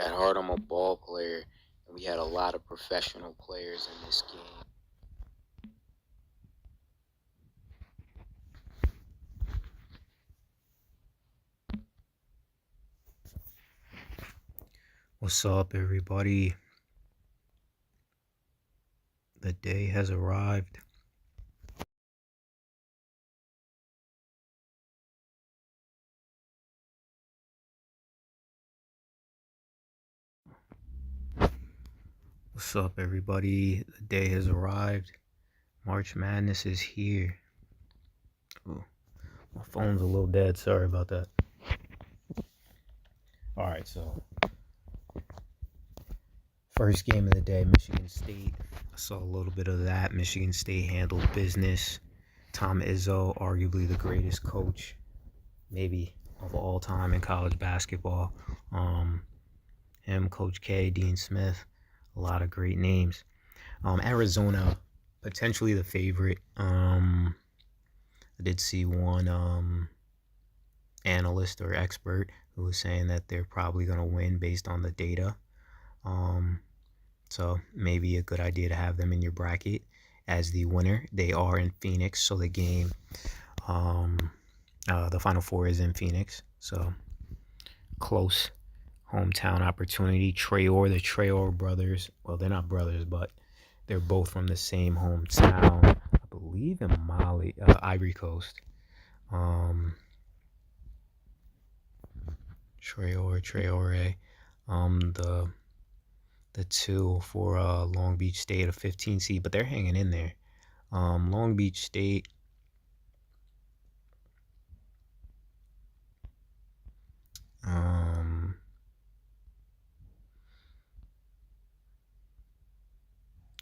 At heart, I'm a ball player, and we had a lot of professional players in this game. What's up, everybody? The day has arrived. What's up, everybody? The day has arrived. March Madness is here. Ooh, my phone's a little dead. Sorry about that. All right, so first game of the day, Michigan State. I saw a little bit of that. Michigan State handled business. Tom Izzo, arguably the greatest coach, maybe of all time in college basketball. Him, Coach K, Dean Smith, a lot of great names. Arizona, potentially the favorite. I did see one analyst or expert who was saying that they're probably going to win based on the data. So maybe a good idea to have them in your bracket as the winner. They are in Phoenix, so the game, the Final Four is in Phoenix. So close hometown opportunity. The Traore brothers. Well, they're not brothers, but they're both from the same hometown. I believe in Mali, Ivory Coast. Traore. The two for Long Beach State, a 15 seed, but they're hanging in there. Long Beach State.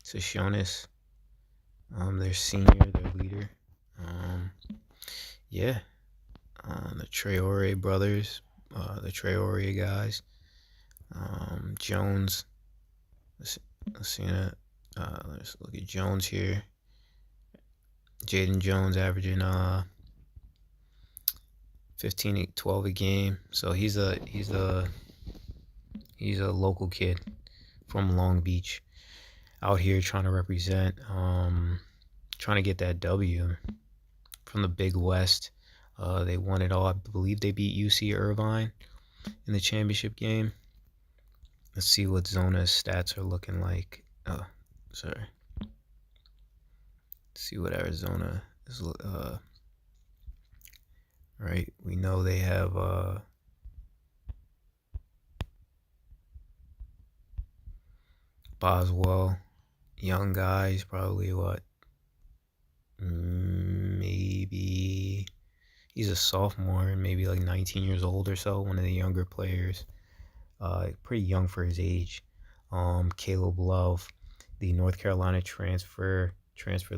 Sessionis, their senior, their leader. Yeah, the Traore brothers, the Traore guys. Jones. Let's see that. Let's look at Jones here. Jaden Jones averaging 15, 12 a game. So he's a local kid from Long Beach, out here trying to represent, trying to get that W from the Big West. They won it all. I believe they beat UC Irvine in the championship game. Let's see what Zona's stats are looking like. Oh, sorry. Let's see what Arizona is. Right, we know they have Boswell, young guys, probably what? Maybe he's a sophomore, maybe like 19 years old or so, one of the younger players. Pretty young for his age. Caleb Love, the North Carolina transferred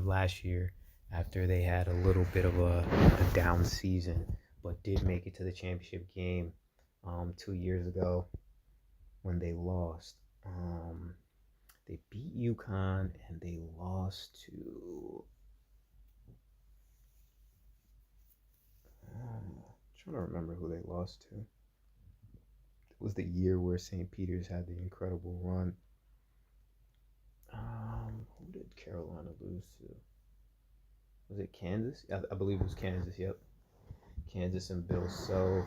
last year after they had a little bit of a down season, but did make it to the championship game 2 years ago when they lost. They beat UConn and they lost to. I'm trying to remember who they lost to. It was the year where St. Peter's had the incredible run. Who did Carolina lose to? Was it Kansas? I believe it was Kansas. Yep, Kansas and Bill Self.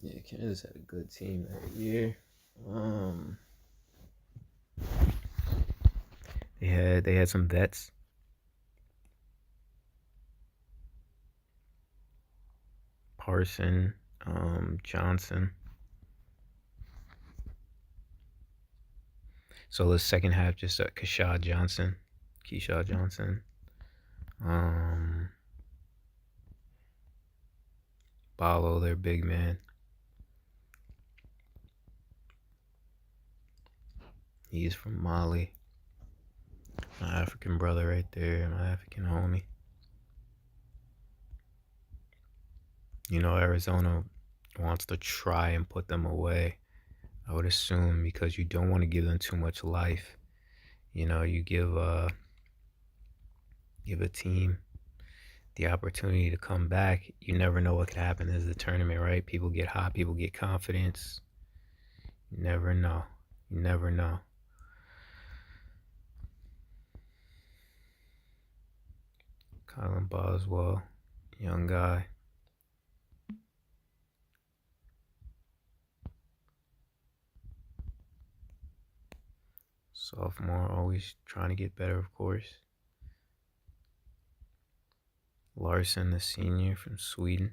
Yeah, Kansas had a good team that year. They had some vets. Parson, Johnson. So the second half, just Keyshawn Johnson. Balo, their big man. He's from Mali. My African brother right there, my African homie. You know, Arizona wants to try and put them away, I would assume, because you don't want to give them too much life. You know, you give give a team the opportunity to come back. You never know what could happen as the tournament, right? People get hot, people get confidence. You never know. You never know. Colin Boswell, young guy. Sophomore, always trying to get better, of course. Larson, the senior from Sweden.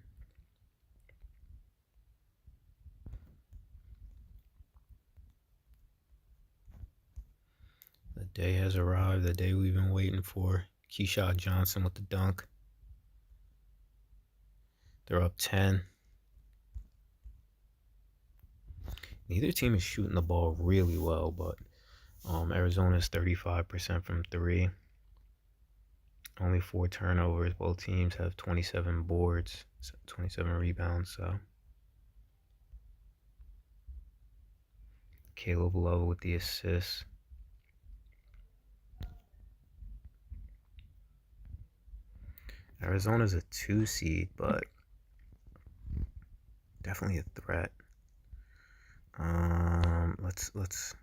The day has arrived, the day we've been waiting for. Keyshawn Johnson with the dunk. They're up 10. Neither team is shooting the ball really well, but Arizona's 35% from three. Only 4 turnovers. Both teams have 27 boards, 27 rebounds. So Caleb Love with the assist. Arizona's a 2 seed, but definitely a threat. Let's.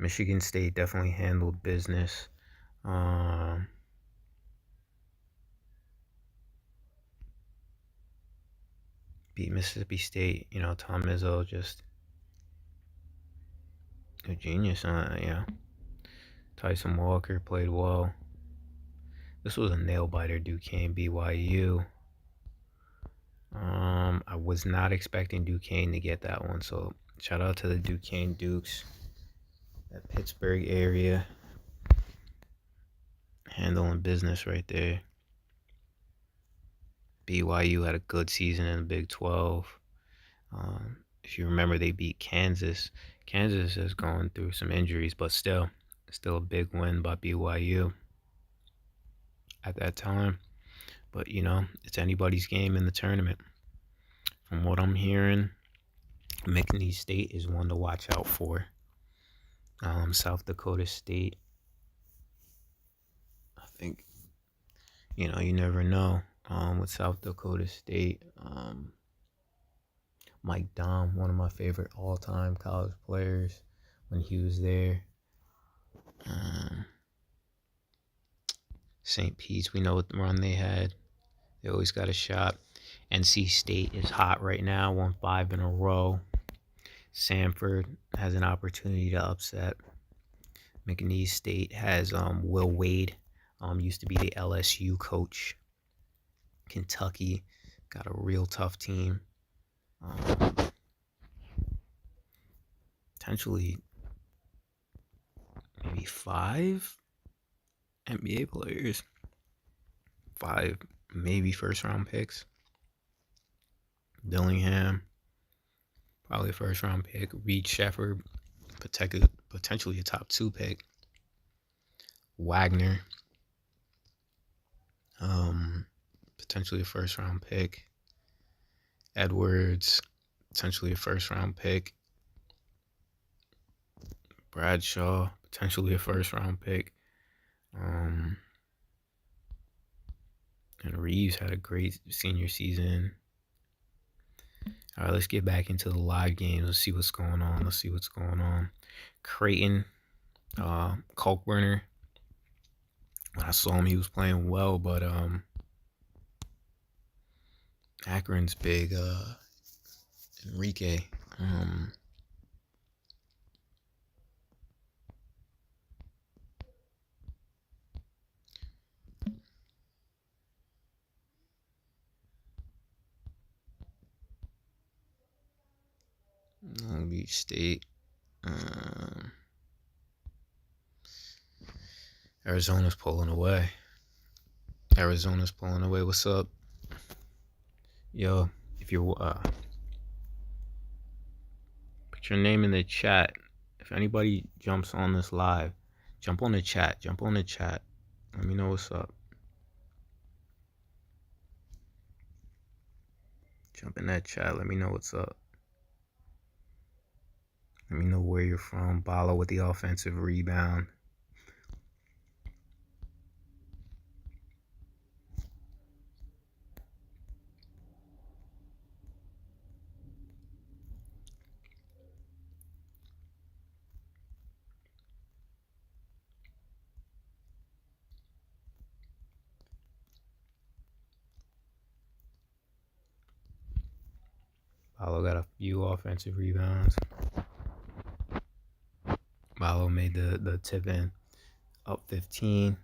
Michigan State definitely handled business. Beat Mississippi State. Tom Izzo just a genius. Tyson Walker played well. This was a nail biter. Duquesne, BYU. I was not expecting Duquesne to get that one, so shout out to the Duquesne Dukes. That Pittsburgh area handling business right there. BYU had a good season in the Big 12. If you remember, they beat Kansas. Kansas has gone through some injuries, but still a big win by BYU at that time. But it's anybody's game in the tournament. From what I'm hearing, McNeese State is one to watch out for. South Dakota State, I think, you never know with South Dakota State. Mike Dom, one of my favorite all-time college players when he was there. St. Pete's, we know what run they had. They always got a shot. NC State is hot right now, won 5 in a row. Samford has an opportunity to upset. McNeese State has Will Wade, used to be the LSU coach. Kentucky got a real tough team. Potentially maybe 5 NBA players. 5 maybe first round picks. Dillingham, probably a first round pick. Reed Shepard, potentially a top 2 pick. Wagner, potentially a first round pick. Edwards, potentially a first round pick. Bradshaw, potentially a first round pick. And Reeves had a great senior season. All right, let's get back into the live games. Let's see what's going on. Creighton, Kalkbrenner. When I saw him, he was playing well, but Akron's big, Enrique. Long Beach State. Arizona's pulling away. What's up? Yo, if you're put your name in the chat. If anybody jumps on this live, jump on the chat. Let me know what's up. Jump in that chat. Let me know what's up. Let me know where you're from. Balo with the offensive rebound. Balo got a few offensive rebounds. Balo made the tip in. Up 15.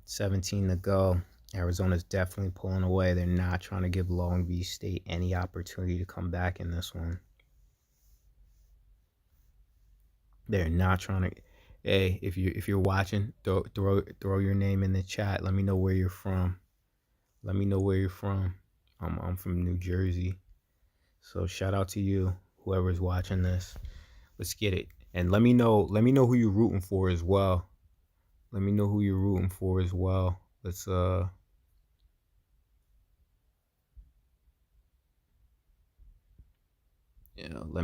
17 to go. Arizona's definitely pulling away. They're not trying to give Long Beach State any opportunity to come back in this one. They're not trying to. Hey, if you're watching, throw your name in the chat. Let me know where you're from. Let me know where you're from. I'm from New Jersey, so shout out to you, whoever's watching this. Let's get it, and let me know who you're rooting for as well. Let me know who you're rooting for as well. Let's let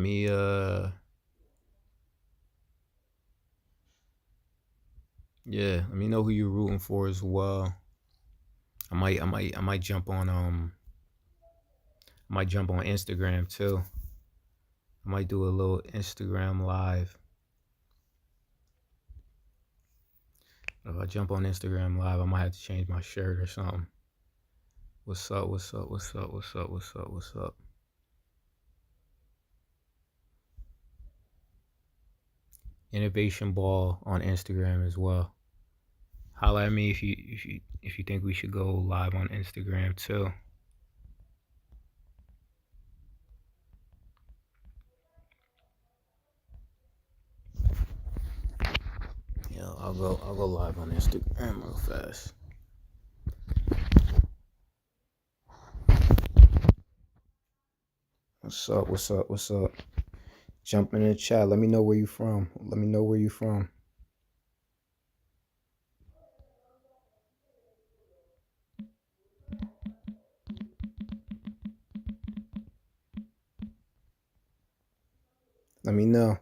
me let me know who you're rooting for as well. I might jump on Instagram too. I might do a little Instagram live. If I jump on Instagram live, I might have to change my shirt or something. What's up? What's up? What's up? What's up? What's up? What's up? Innovation Ball on Instagram as well. Holla at me if you think we should go live on Instagram too. Yeah, I'll go live on Instagram real fast. What's up? What's up? What's up? Jump in the chat. Let me know where you from. Let me know where you from. Let me know.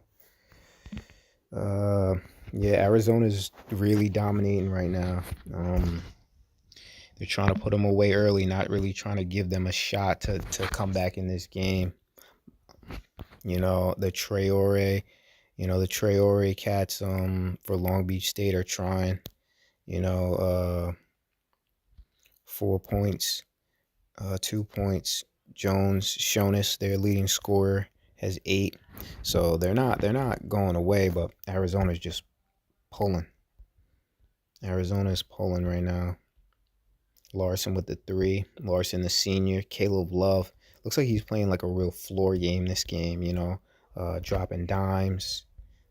Yeah, Arizona's really dominating right now. They're trying to put them away early, not really trying to give them a shot to come back in this game. You know, the Traore cats for Long Beach State are trying. 4 points, 2 points. Jonas, their leading scorer, has 8. So they're not going away, but Arizona's just pulling. Arizona's pulling right now. Larson with the 3. Larson, the senior. Caleb Love. Looks like he's playing like a real floor game this game, dropping dimes.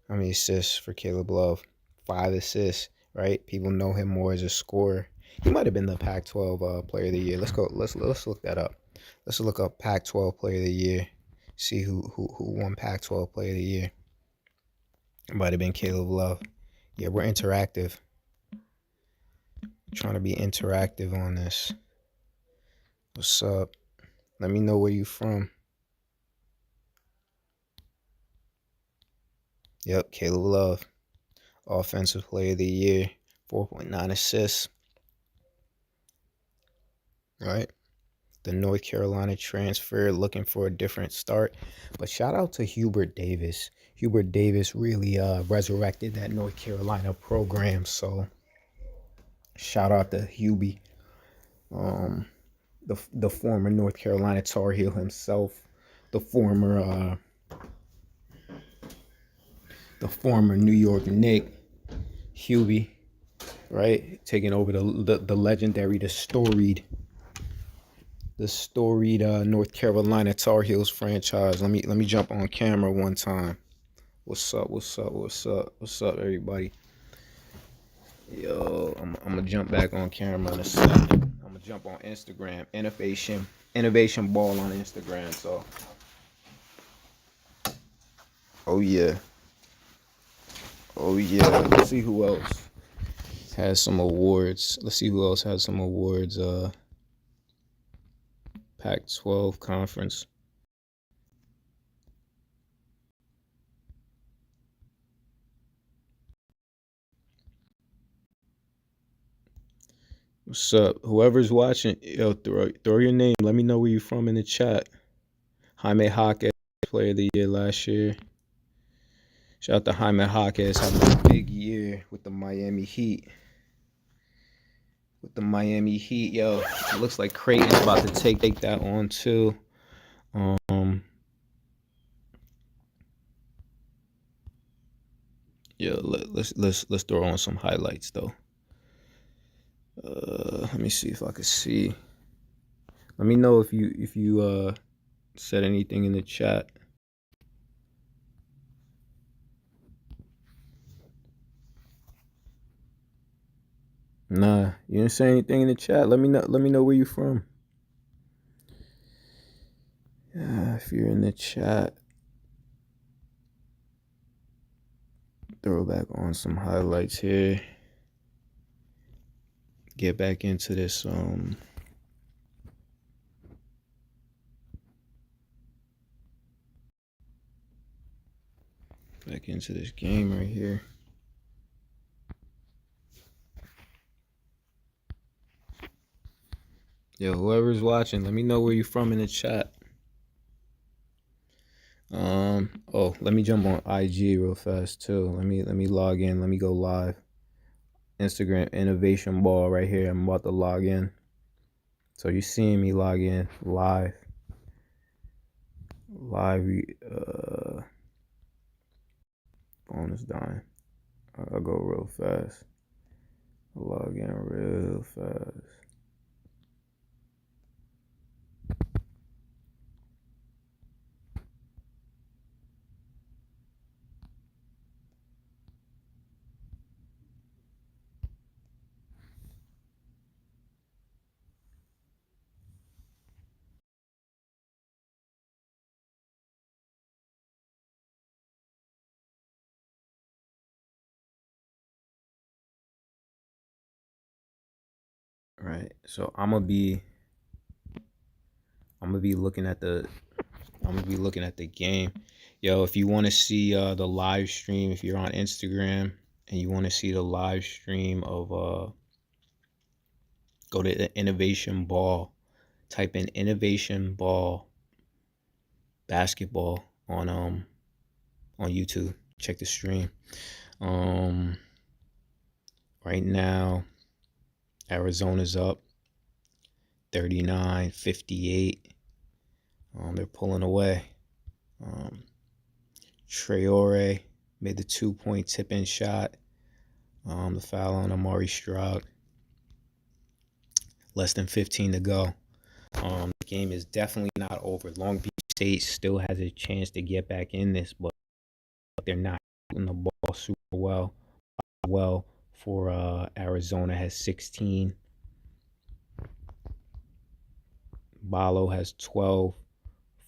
How many assists for Caleb Love? 5 assists, right? People know him more as a scorer. He might have been the Pac-12 Player of the Year. Let's look that up. Let's look up Pac-12 Player of the Year. See who won Pac-12 Player of the Year. It might have been Caleb Love. Yeah, we're interactive. Trying to be interactive on this. What's up? Let me know where you from. Yep, Caleb Love. Offensive Player of the Year. 4.9 assists. Right? The North Carolina transfer, looking for a different start. But shout out to Hubert Davis. Hubert Davis really resurrected that North Carolina program. So shout out to Hubie. The former North Carolina Tar Heel himself. The former New York Knick, Hubie, right? Taking over the legendary, the storied North Carolina Tar Heels franchise. Let me jump on camera one time. What's up, everybody? Yo, I'm gonna jump back on camera in a second. I'm gonna jump on Instagram, innovation ball on Instagram. So, oh yeah. Let's see who else has some awards. Pac-12 conference. What's up? Whoever's watching, yo, throw your name. Let me know where you're from in the chat. Jaime Jaquez, player of the year last year. Shout out to Jaime Jaquez having a big year with the Miami Heat. Yo, it looks like Creighton's about to take that on too. Yeah, let's throw on some highlights though. Let me see if I can see. Let me know if you said anything in the chat. Nah, you didn't say anything in the chat. Let me know where you from. Yeah, if you're in the chat, throw back on some highlights here. Get back into this game right here. Yo, whoever's watching, let me know where you from in the chat. Oh, let me jump on IG real fast too. Let me log in. Let me go live. Instagram Innovation Ball right here. I'm about to log in. So you seeing me log in live. Phone is dying. I'll go real fast. Log in real fast. All right. So I'm gonna be looking at the game. Yo, if you want to see the live stream, if you're on Instagram and you want to see the live stream of go to the Innovation Ball, type in Innovation Ball basketball on YouTube. Check the stream. Right now Arizona's up 39-58. They're pulling away. Traore made the 2-point tip-in shot. The foul on Amari Stroud. Less than 15 to go. The game is definitely not over. Long Beach State still has a chance to get back in this, but they're not shooting the ball super well. For Arizona has 16. Balo has 12.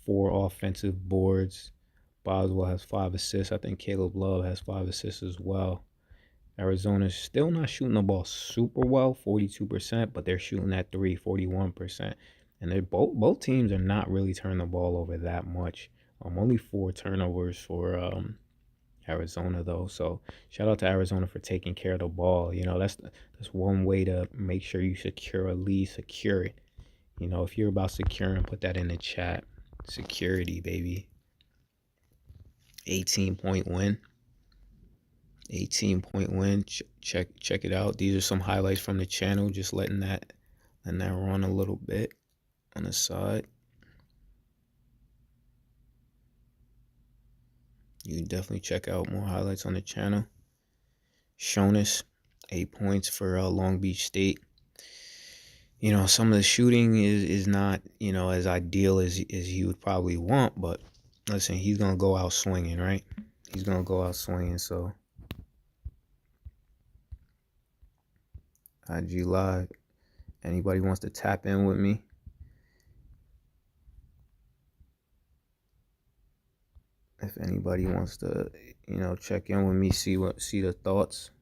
4 offensive boards. Boswell has 5 assists. I think Caleb Love has 5 assists as well. Arizona's still not shooting the ball super well, 42%, but they're shooting at 3, 41%. And they're both teams are not really turning the ball over that much. Only 4 turnovers for Arizona though. So shout out to Arizona for taking care of the ball. You know, that's one way to make sure you secure a lead, secure it. You know, if you're about securing, put that in the chat. Security, baby. 18-point win. 18-point win. Check it out. These are some highlights from the channel. Just letting that run a little bit on the side. You can definitely check out more highlights on the channel. Shonis, 8 points for Long Beach State. You know, some of the shooting is not, you know, as ideal as he would probably want, but listen, he's gonna go out swinging, right? He's gonna go out swinging. So IG Live. Anybody wants to tap in with me? If anybody wants to, you know, check in with me, see the thoughts.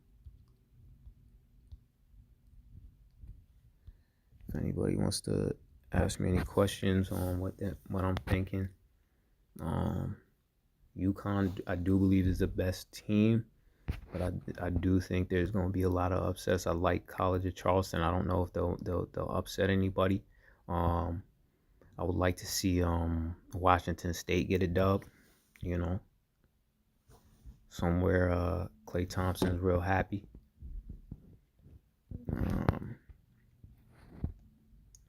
If anybody wants to ask me any questions on what I'm thinking. UConn, I do believe, is the best team. but I do think there's going to be a lot of upsets. I like College of Charleston. I don't know if they'll upset anybody. Um, I would like to see Washington State get a dub. You know, somewhere Klay Thompson's real happy. Um,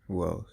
who else?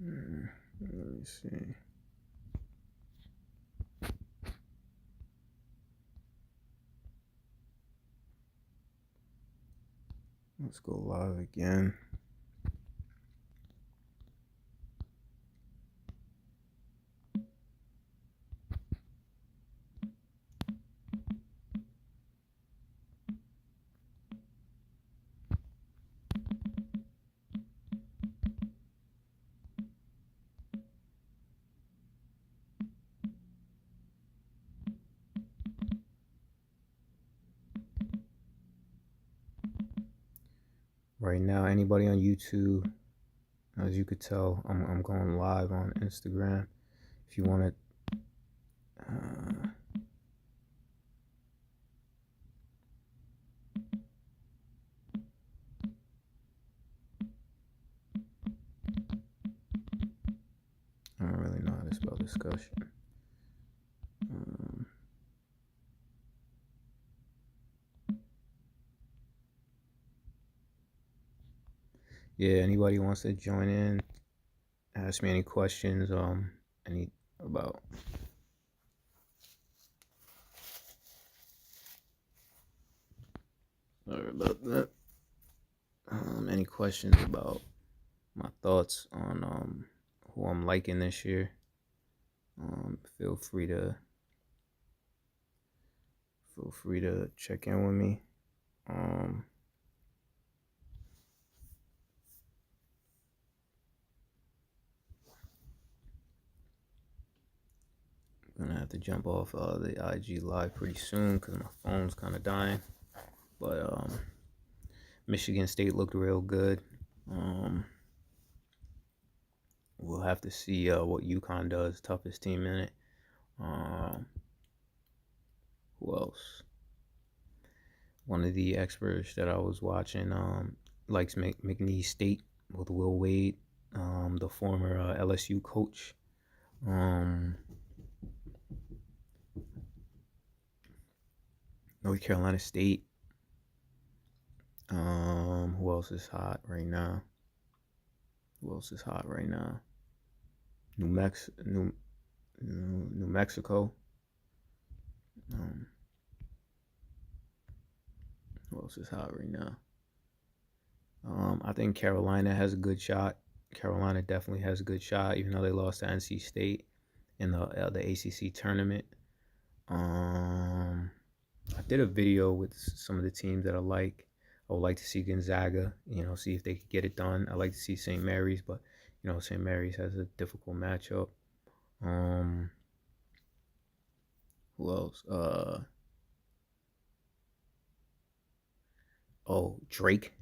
Let me see. Let's go live again. Right now, anybody on YouTube, as you could tell, I'm going live on Instagram. If you want to, I don't really know how to spell discussion. Yeah, anybody wants to join in, ask me any questions, any about. Sorry about that. Any questions about my thoughts on who I'm liking this year? Feel free to check in with me. I'm gonna have to jump off the IG live pretty soon because my phone's kind of dying. But Michigan State looked real good. We'll have to see what UConn does. Toughest team in it. Who else? One of the experts that I was watching likes McNeese State with Will Wade, the former LSU coach. North Carolina State. Who else is hot right now? New Mexico. Who else is hot right now? I think Carolina has a good shot. Carolina definitely has a good shot, even though they lost to NC State in the ACC tournament. I did a video with some of the teams that I like. I would like to see Gonzaga, see if they could get it done. I like to see St. Mary's, but St. Mary's has a difficult matchup. Who else? Drake,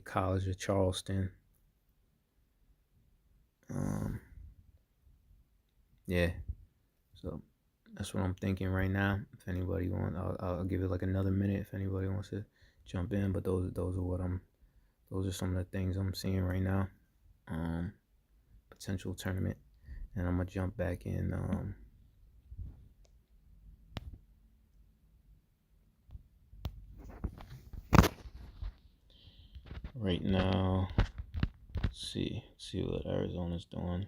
College of Charleston. Yeah. So that's what I'm thinking right now. If anybody wants, I'll give it like another minute if anybody wants to jump in. But those are some of the things I'm seeing right now. Potential tournament, and I'm gonna jump back in. Right now, see what Arizona's doing.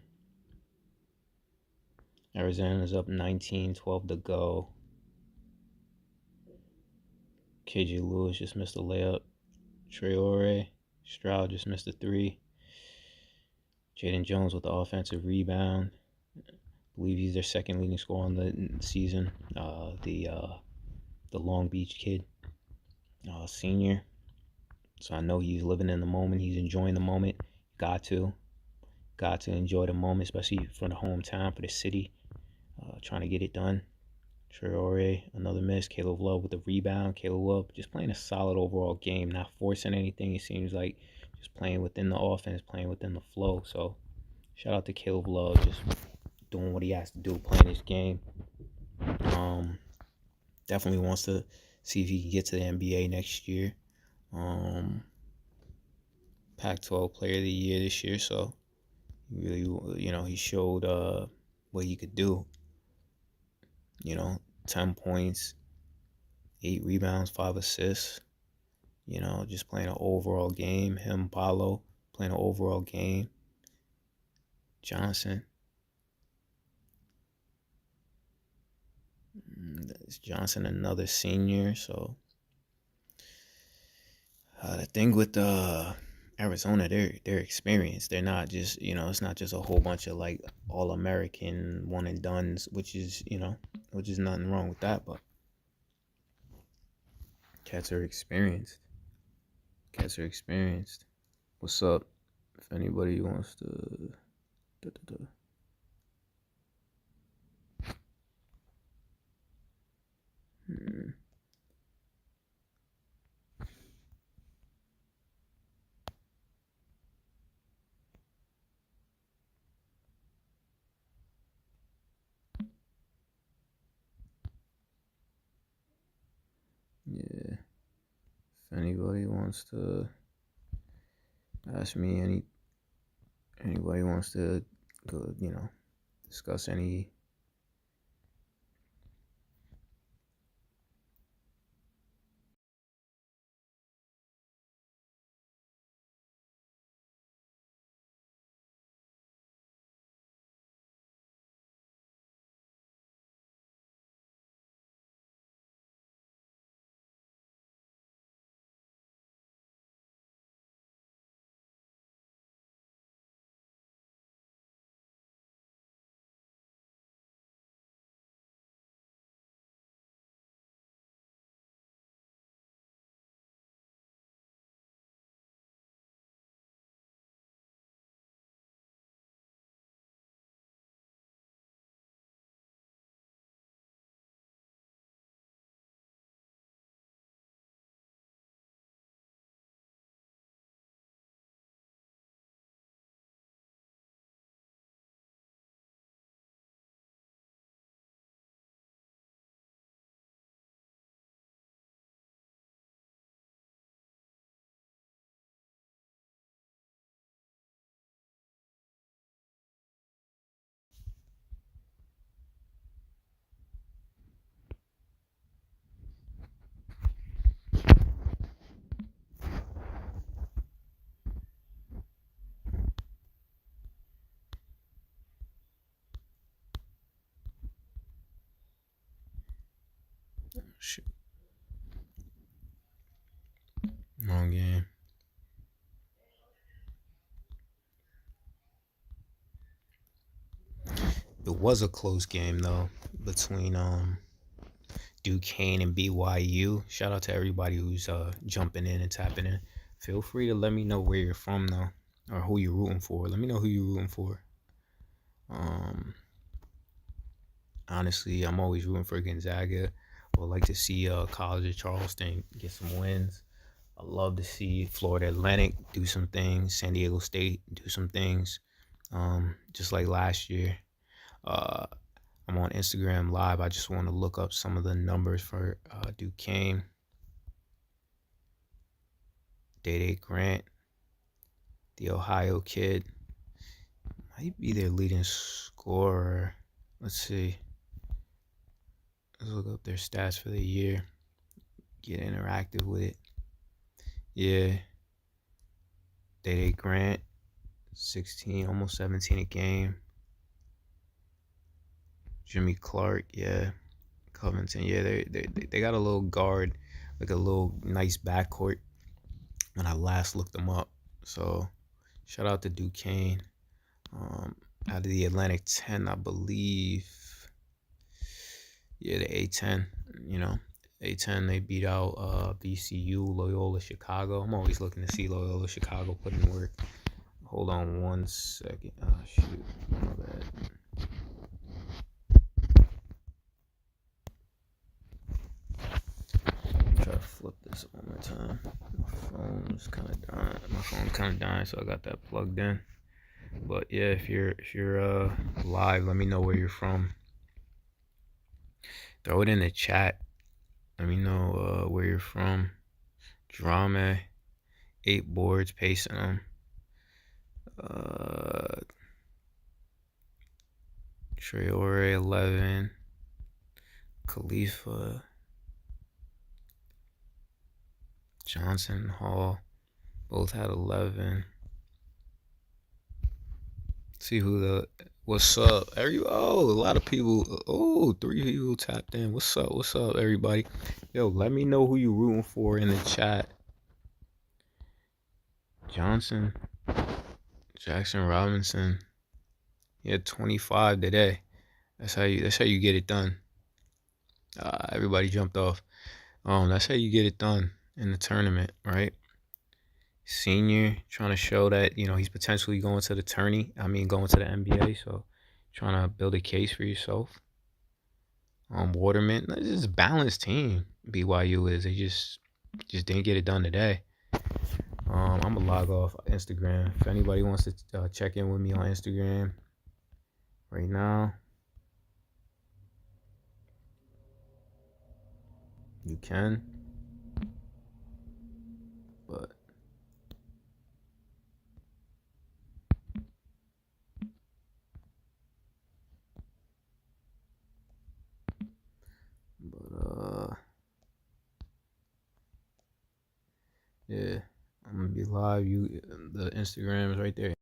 Arizona's up 19-12 to go. KJ Lewis just missed a layup. Traore Stroud just missed a three. Jaden Jones with the offensive rebound. I believe he's their second leading scorer on the season. The Long Beach kid, senior. So I know he's living in the moment. He's enjoying the moment. Got to, got to enjoy the moment, especially for the hometown, for the city. Trying to get it done. Traore, another miss. Caleb Love with the rebound. Caleb Love just playing a solid overall game, not forcing anything. It seems like just playing within the offense, playing within the flow. So shout out to Caleb Love, just doing what he has to do, playing his game. Definitely wants to see if he can get to the NBA next year. Pac-12 Player of the Year this year, so really, he showed what he could do. 10 points, 8 rebounds, 5 assists. Just playing an overall game. Him, Paulo, playing an overall game. Johnson. Johnson, another senior. So the thing with Arizona, they're experienced. They're not just it's not just a whole bunch of like all American one and dones, which is nothing wrong with that, but cats are experienced. Cats are experienced. What's up? If anybody wants to. Yeah. If anybody wants to ask me anybody wants to go, discuss any. Shit. Long game. It was a close game though between Duquesne and BYU. Shout out to everybody who's jumping in and tapping in. Feel free to let me know where you're from though, or who you're rooting for. Let me know who you're rooting for. Honestly, I'm always rooting for Gonzaga. I would like to see College of Charleston get some wins. I love to see Florida Atlantic do some things, San Diego State do some things, just like last year. I'm on Instagram Live. I just want to look up some of the numbers for Duquesne. Day Grant, the Ohio kid, might be their leading scorer. Let's see. Let's look up their stats for the year. Get interactive with it. Yeah. Day Grant, 16, almost 17 a game. Jimmy Clark, yeah. Covington, yeah. They got a little guard, like a little nice backcourt when I last looked them up. So shout out to Duquesne. Out of the Atlantic 10, I believe. Yeah, the A10. You know, A10 they beat out VCU, Loyola Chicago. I'm always looking to see Loyola Chicago put in work. Hold on 1 second. Oh shoot, my bad. Try to flip this one more time. My phone's kind of dying, so I got that plugged in. But yeah, if you're live, let me know where you're from. Throw it in the chat. Let me know where you're from. Drama, 8 boards, pacing them. Traore 11, Khalifa, Johnson, Hall, both had 11. See what's up? A lot of people. Oh, 3 people tapped in. What's up, everybody? Yo, let me know who you rooting for in the chat. Johnson, Jackson Robinson. He had 25 today. That's how you get it done. Everybody jumped off. That's how you get it done in the tournament, right? Senior, trying to show that, he's potentially going to the going to the NBA, so trying to build a case for yourself. Waterman, this is a balanced team. BYU is. They just didn't get it done today. I'm gonna log off Instagram. If anybody wants to check in with me on Instagram right now, you can. But yeah, I'm gonna be live. The Instagram is right there.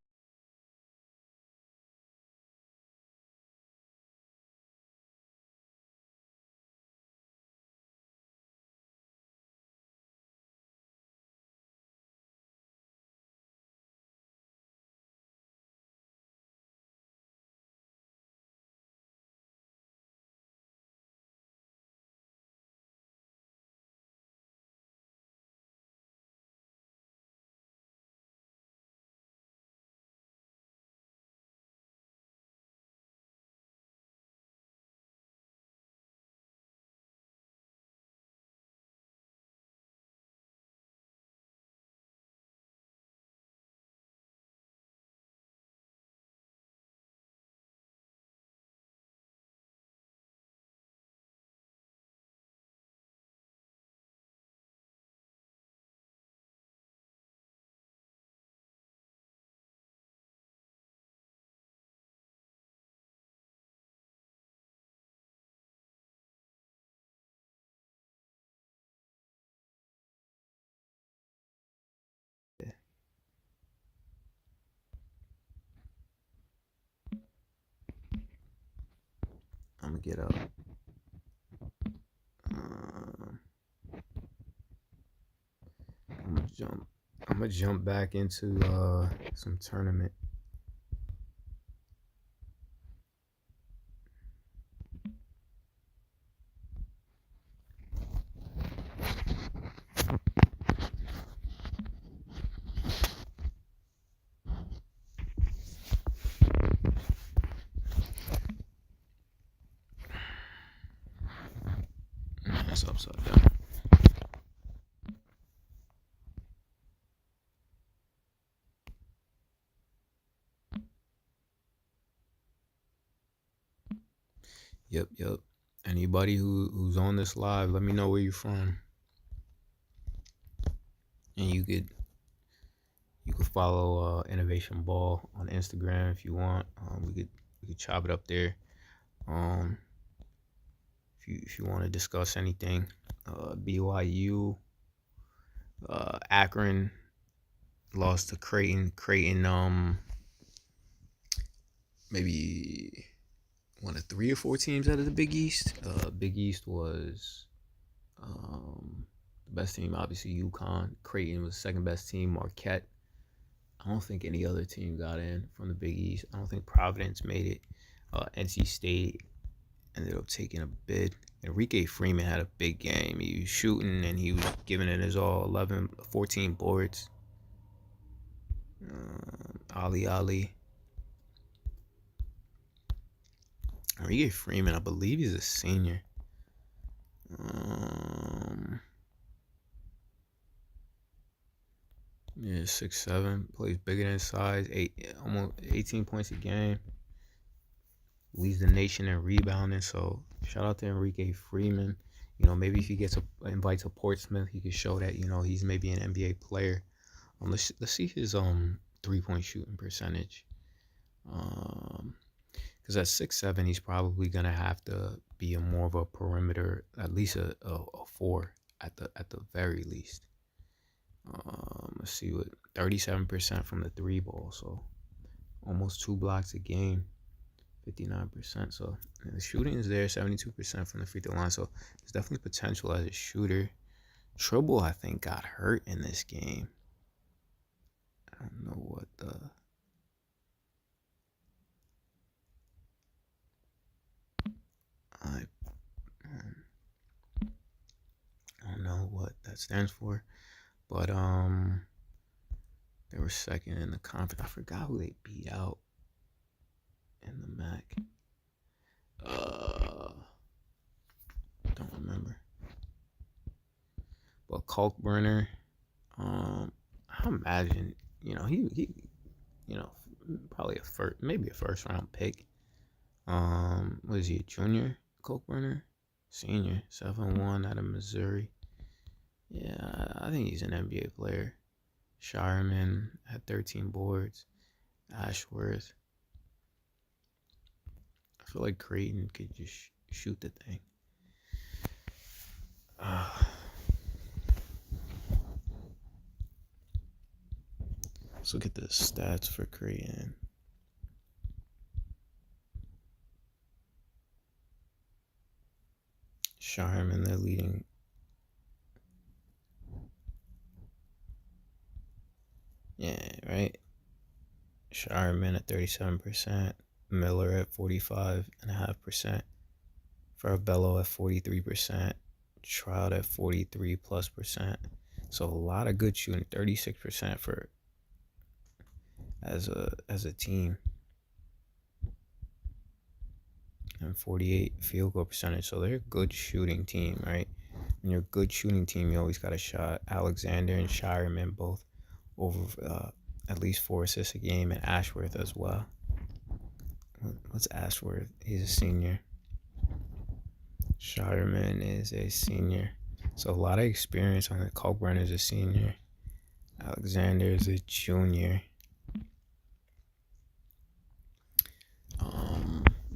I'm gonna get up. I'm gonna jump back into some tournament. That's upside down. Yep. Anybody who's on this live, let me know where you're from. And you could follow Innovation Ball on Instagram if you want. We could chop it up there. If you want to discuss anything, BYU, Akron lost to Creighton. Maybe one of 3 or 4 teams out of the Big East. Big East was the best team, obviously UConn. Creighton was the second best team, Marquette. I don't think any other team got in from the Big East. I don't think Providence made it. NC State ended up taking a bid. Enrique Freeman had a big game. He was shooting and he was giving it his all. 11, 14 boards. Ali. Enrique Freeman, I believe he's a senior. Yeah, 6'7", plays bigger than his size. Almost 18 points a game. Leads the nation in rebounding. So shout out to Enrique Freeman. Maybe if he gets an invite to Portsmouth, he could show that he's maybe an NBA player. Let's see his 3-point shooting percentage. Because at 6'7", he's probably gonna have to be more of a perimeter, at least a 4 at the very least. Let's see what 37% from the 3 ball, so almost 2 blocks a game, 59%. So the shooting is there, 72% from the free throw line. So there's definitely potential as a shooter. Trouble, I think, got hurt in this game. I don't know what I don't know what that stands for, but they were second in the conference. I forgot who they beat out in the MAC. Don't remember. But Kalkbrenner, I imagine he probably maybe a first round pick. What is he, a junior? Kalkbrenner, senior, 7'1" out of Missouri. Yeah, I think he's an NBA player. Shireman had 13 boards. Ashworth. I feel like Creighton could just shoot the thing. Let's look at the stats for Creighton. Shireman, they're leading. Yeah, right. Shireman at 37%. Miller at 45.5%. Farabello at 43%. Trout at 43+%. So a lot of good shooting. 36% for as a team. And 48 field goal percentage. So they're a good shooting team, right? When you're a good shooting team, you always got a shot. Alexander and Shireman both over at least 4 assists a game, and Ashworth as well. What's Ashworth? He's a senior. Shireman is a senior. So a lot of experience on it. Kalkbrenner is a senior. Alexander is a junior.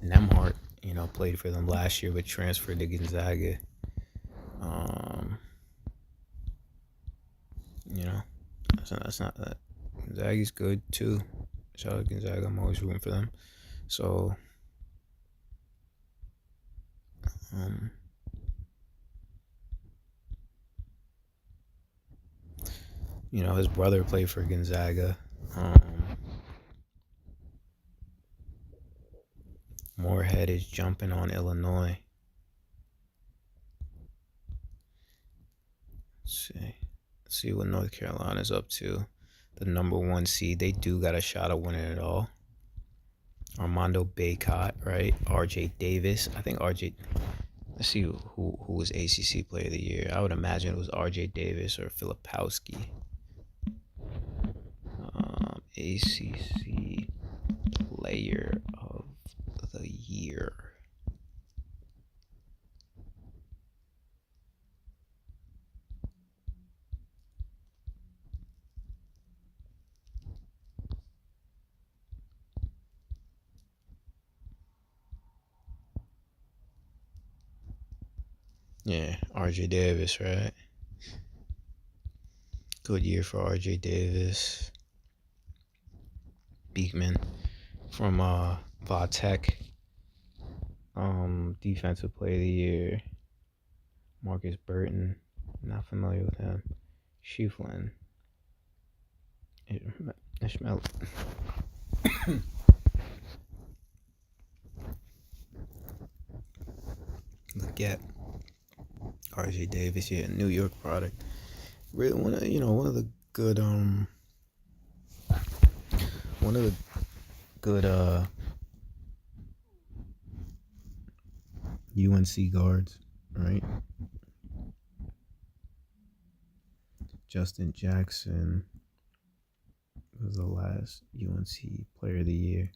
Nemhart, played for them last year but transferred to Gonzaga. That's not that. Gonzaga's good too. Shout out to Gonzaga. I'm always rooting for them. So, his brother played for Gonzaga. Moorhead is jumping on Illinois. Let's see what North Carolina's up to. The number 1 seed. They do got a shot at winning it all. Armando Bacot, right? RJ Davis. I think RJ. Let's see who was ACC Player of the Year. I would imagine it was RJ Davis or Filipowski. ACC Player of the Year. Yeah, RJ Davis, right? Good year for RJ Davis. Beekman from Vatech. Defensive Player of the Year. Marcus Burton. Not familiar with him. Shiflin. I smell it. Look at RJ Davis here, New York product. Really, one of the good UNC guards, right? Justin Jackson was the last UNC Player of the Year.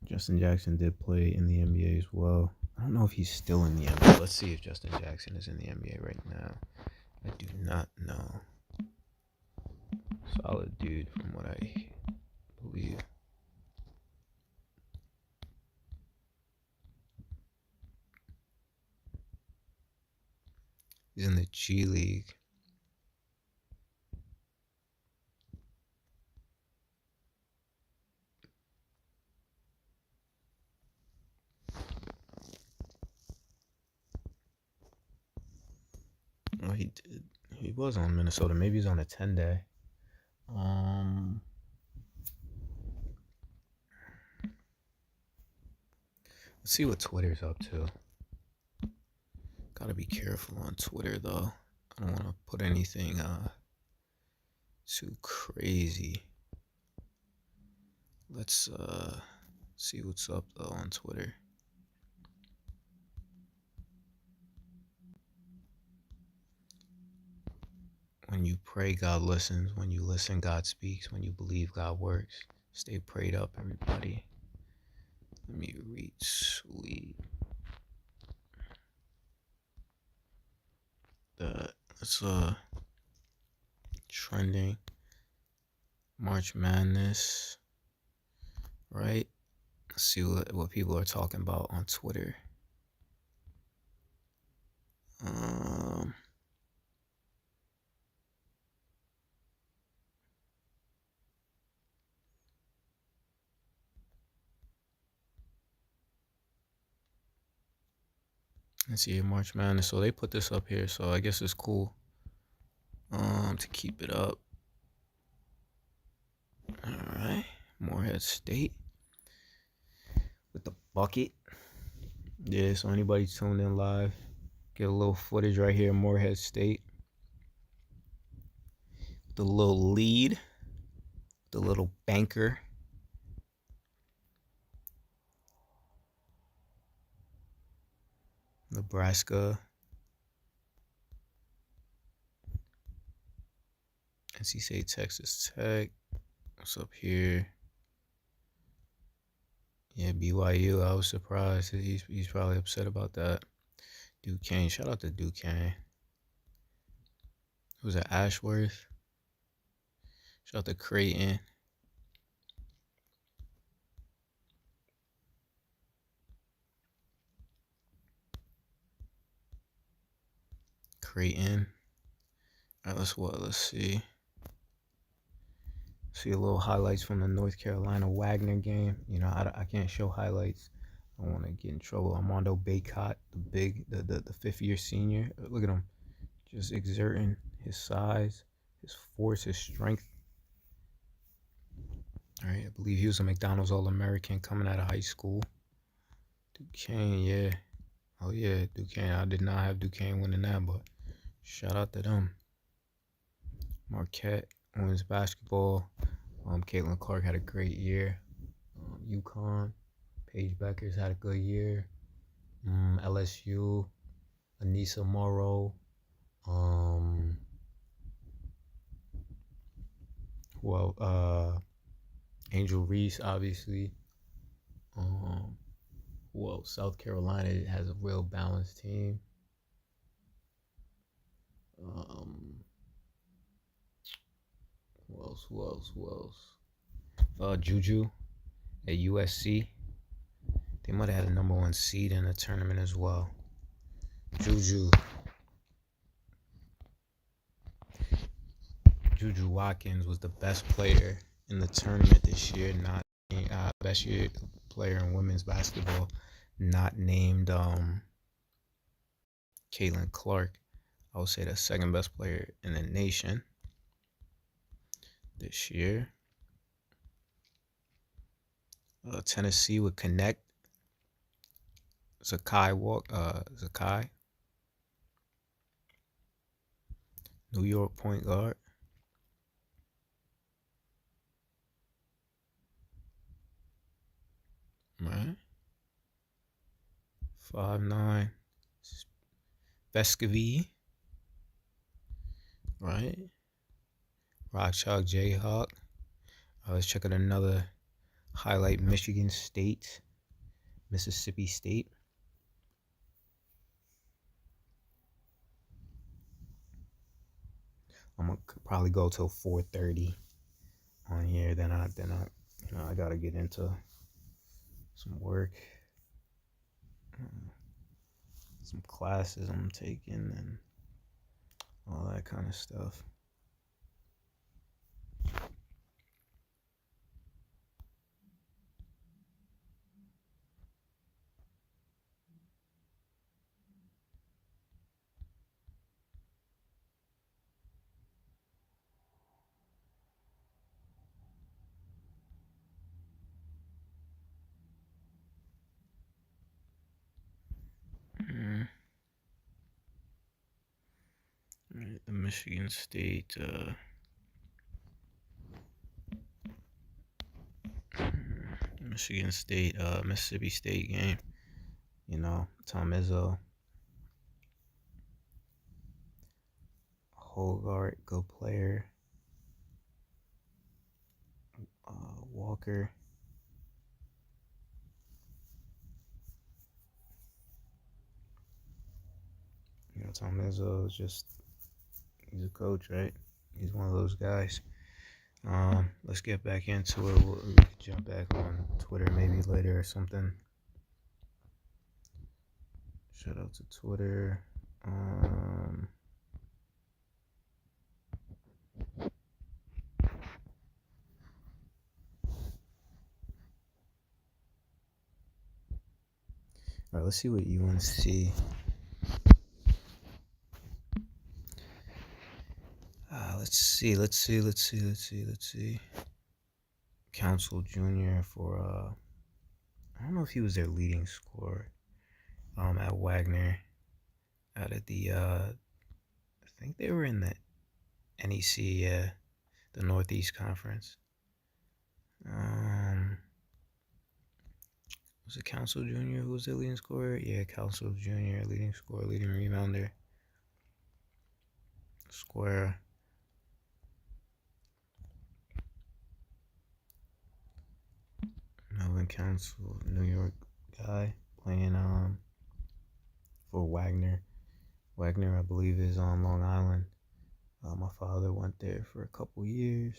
Justin Jackson did play in the NBA as well. I don't know if he's still in the NBA. Let's see if Justin Jackson is in the NBA right now. I do not know. Solid dude from what I believe. He's in the G League. Oh, he did. He was on Minnesota. Maybe he's on a 10-day. Let's see what Twitter's up to. Gotta be careful on Twitter though. I don't want to put anything too crazy. Let's see what's up though on Twitter. When you pray, God listens. When you listen, God speaks. When you believe, God works. Stay prayed up, everybody. Let me retweet that. Let's trending March Madness, right? Let's see what people are talking about on Twitter. Let's see, March Madness. So they put this up here, so I guess it's cool to keep it up. All right, Morehead State with the bucket. Yeah, so anybody tuned in live, get a little footage right here, Morehead State. The little lead, the little banker. Nebraska. NC State, Texas Tech. What's up here? Yeah, BYU. I was surprised. He's probably upset about that. Duquesne. Shout out to Duquesne. Who's that? Ashworth. Shout out to Creighton. Creighton. All right, let's see. See a little highlights from the North Carolina Wagner game. You know, I can't show highlights. I don't want to get in trouble. Armando Bacot, the fifth-year senior. Look at him, just exerting his size, his force, his strength. All right, I believe he was a McDonald's All-American coming out of high school. Duquesne, yeah. Oh, yeah, Duquesne. I did not have Duquesne winning that, but shout out to them. Marquette, women's basketball. Caitlin Clark had a great year. UConn, Paige Beckers had a good year. LSU, Anissa Morrow. Angel Reese, obviously. South Carolina has a real balanced team. Who else? Juju at USC. They might have had a number 1 seed in the tournament as well. Juju Watkins was the best player in the tournament this year, not best player in women's basketball, not named Caitlin Clark. I would say the second best player in the nation. this year. Tennessee would connect Zakai. New York point guard. Right. 5'9". Vescovy. Right. Rock Chalk Jayhawk. Let's check out another highlight. Michigan State. Mississippi State. I'm gonna probably go till 4:30 on here. Then I gotta get into some work, some classes I'm taking, and all that kind of stuff. Mm. Right, the Michigan State. Michigan State, Mississippi State game. You know, Tom Izzo, Hogart, good player. Walker. You know, Tom Izzo is he's a coach, right? He's one of those guys. Let's get back into it. We could jump back on Twitter maybe later or something. Shout out to Twitter. All right, let's see what UNC. Let's see. Council Jr. for I don't know if he was their leading scorer. At Wagner, out of the I think they were in the NEC, the Northeast Conference. Was it Council Jr. who was the leading scorer? Yeah, Council Jr. leading scorer, leading rebounder. Square. Melvin Council, New York guy, playing for Wagner. Wagner, I believe, is on Long Island. My father went there for a couple years.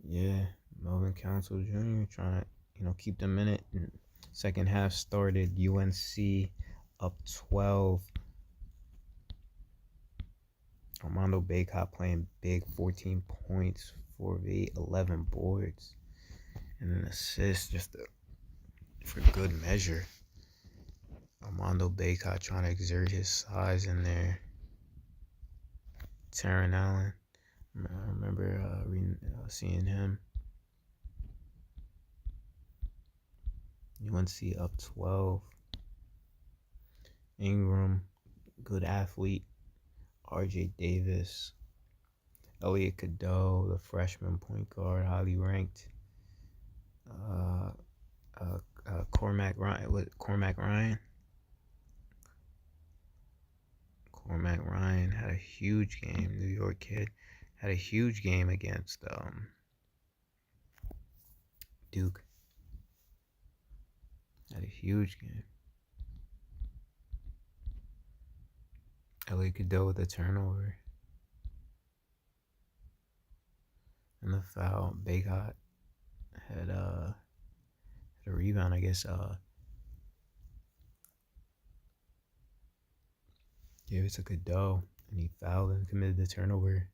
Yeah, Melvin Council Jr. trying to, keep them in it. And second half started, UNC up 12. Armando Bacot playing big, 14 points, 4 of 8, 11 boards, and an assist just for good measure. Armando Bacot trying to exert his size in there. Taron Allen, I remember seeing him. UNC up 12. Ingram, good athlete. RJ Davis. Elliot Cadeau, the freshman point guard, highly ranked. Cormac Ryan. Cormac Ryan had a huge game. New York kid had a huge game against Duke. Had a huge game. Elliot Cadeau with a turnover. And the foul. Bacot had a rebound, I guess. Gave it to Cadeau, and he fouled and committed the turnover.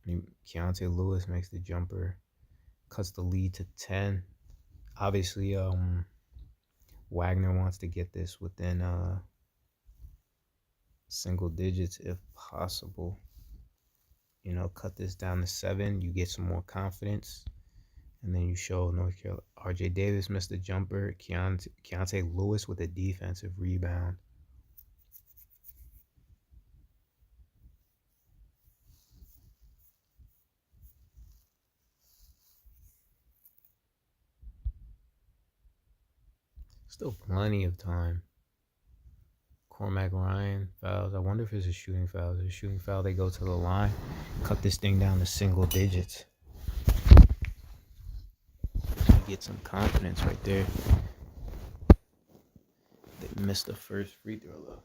Keontae Lewis makes the jumper, cuts the lead to 10. Obviously, Wagner wants to get this within single digits if possible. Cut this down to 7. You get some more confidence. And then you show North Carolina. RJ Davis missed a jumper. Keontae Lewis with a defensive rebound. Still plenty of time. Cormac Ryan fouls. I wonder if it's a shooting foul. If it's a shooting foul, they go to the line. Cut this thing down to single digits. You get some confidence right there. They missed the first free throw though.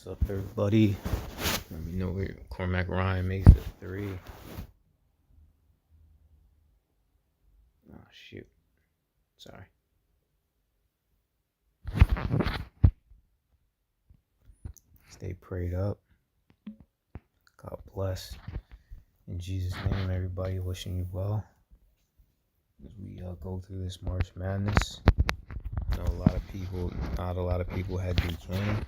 What's up, everybody? Let me know where Cormac Ryan makes the 3. Oh, shoot. Sorry. Stay prayed up. God bless. In Jesus' name, everybody, wishing you well as we go through this March Madness. I know not a lot of people had Buchanan.